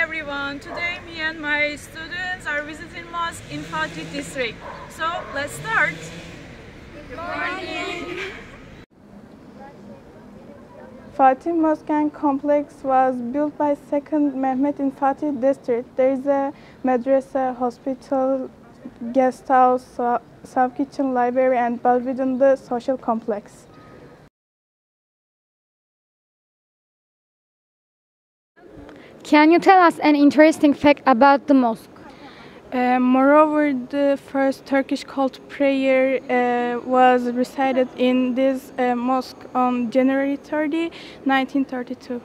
everyone. Today me and my students are visiting mosque in Fatih district. So let's start. Good morning. Fatih Mosque and Complex was built by 2nd Mehmet in Fatih district. There is a madrasa, hospital, guest house, sub-kitchen, library and bar within the social complex. Can you tell us an interesting fact about the mosque? Moreover, the first Turkish call to prayer was recited in this mosque on January 30, 1932.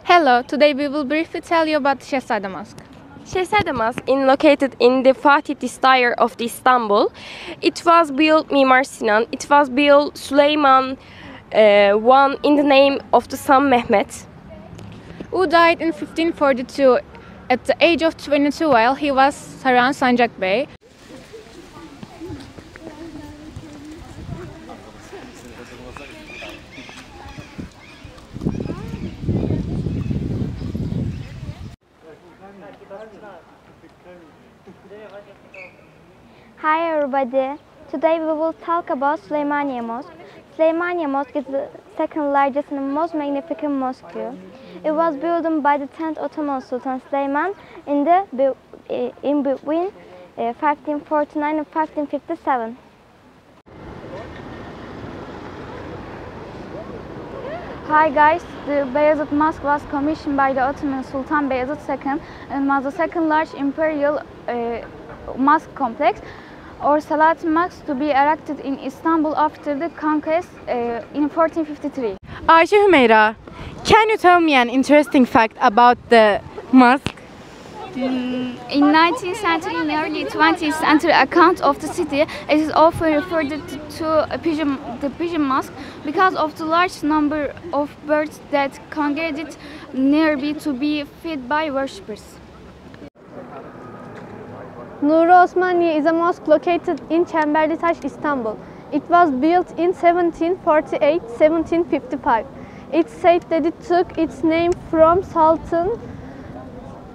Hello, today we will briefly tell you about the Şehzade Mosque. Şehzade Mosque is located in the Fatih district of Istanbul. It was built Mimar Sinan. It was built Süleyman I in the name of the son Mehmet, Who died in 1542 at the age of 22 while he was Saran Sancak Bey. Hi everybody, today we will talk about Süleymaniye Mosque. Süleymaniye Mosque is the second largest and most magnificent mosque. It was built by the 10th Ottoman Sultan Süleyman in between 1549 and 1557. Hi guys, the Beyazıt Mosque was commissioned by the Ottoman Sultan Beyazıt II and was the second large imperial mosque complex or Salat Mosque to be erected in Istanbul after the conquest in 1453. Ayşe Hümeyra, can you tell me an interesting fact about the mosque? In 19th century and early 20th century account of the city, it is often referred to the pigeon mosque because of the large number of birds that congregated nearby to be fed by worshippers. Nuruosmaniye is a mosque located in Çemberlitaş, Istanbul. It was built in 1748-1755. It's said that it took its name from Sultan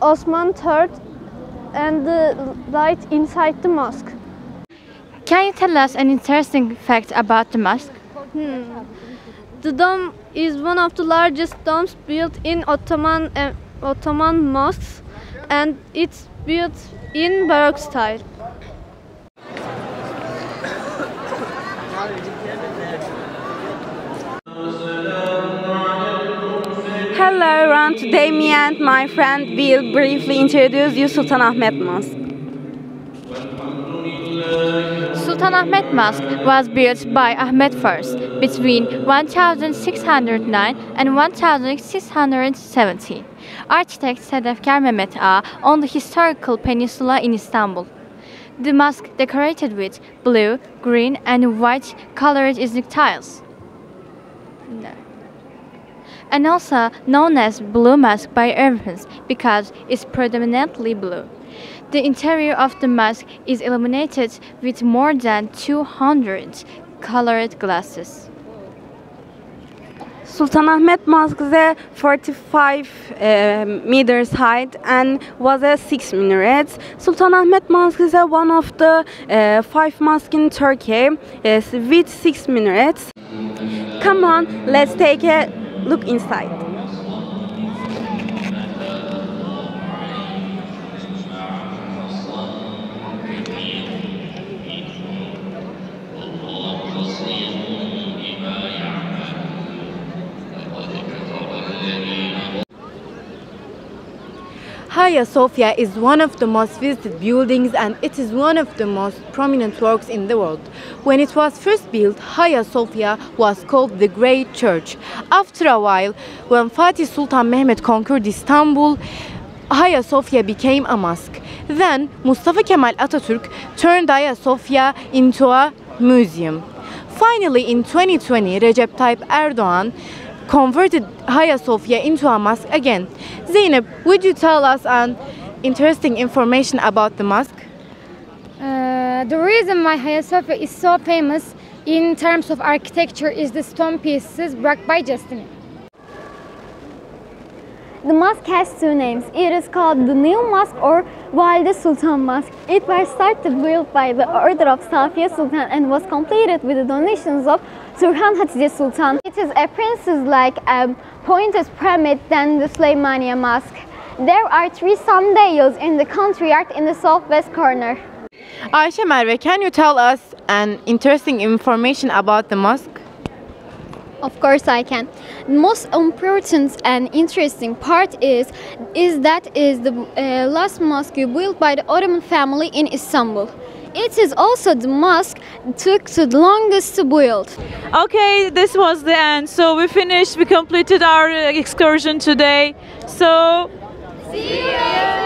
Osman III and the light inside the mosque. Can you tell us an interesting fact about the mosque? The dome is one of the largest domes built in Ottoman mosques, and it's built in Baroque style. Hello everyone, today me and my friend will briefly introduce you Sultanahmet Mosque. Sultanahmet Mosque was built by Ahmet I between 1609 and 1617. Architect Sedefkar Mehmet Ağa on the historical peninsula in Istanbul. The mosque decorated with blue, green and white colored Iznik tiles. And also known as Blue Mosque by Europeans because it's predominantly blue. The interior of the mosque is illuminated with more than 200 colored glasses. Sultanahmet Mosque is 45 meters height and was a 6 minarets. Sultanahmet Mosque is one of the 5 mosques in Turkey with 6 minarets. Come on, let's take a look inside. Ayasofya is one of the most visited buildings and it is one of the most prominent works in the world. When it was first built, Ayasofya was called the Great Church. After a while, when Fatih Sultan Mehmet conquered Istanbul, Ayasofya became a mosque. Then Mustafa Kemal Atatürk turned Ayasofya into a museum. Finally, in 2020, Recep Tayyip Erdoğan converted Ayasofya into a mosque again. Zeynep, would you tell us an interesting information about the mosque? The reason why Hagia Sophia is so famous in terms of architecture is the stone pieces brought by Justinian. The mosque has two names. It is called the New Mosque or Valide Sultan Mosque. It was started built by the order of Safiye Sultan and was completed with the donations of Turhan Hatice Sultan. It is a princess-like pointed pyramid than the Süleymaniye Mosque. There are 3 sundials in the courtyard in the southwest corner. Ayşe Merve, can you tell us an interesting information about the mosque? Of course I can. The most important and interesting part is the last mosque built by the Ottoman family in Istanbul. It is also the mosque took the longest to build. Okay, this was the end. So we finished, we completed our excursion today. So, see you!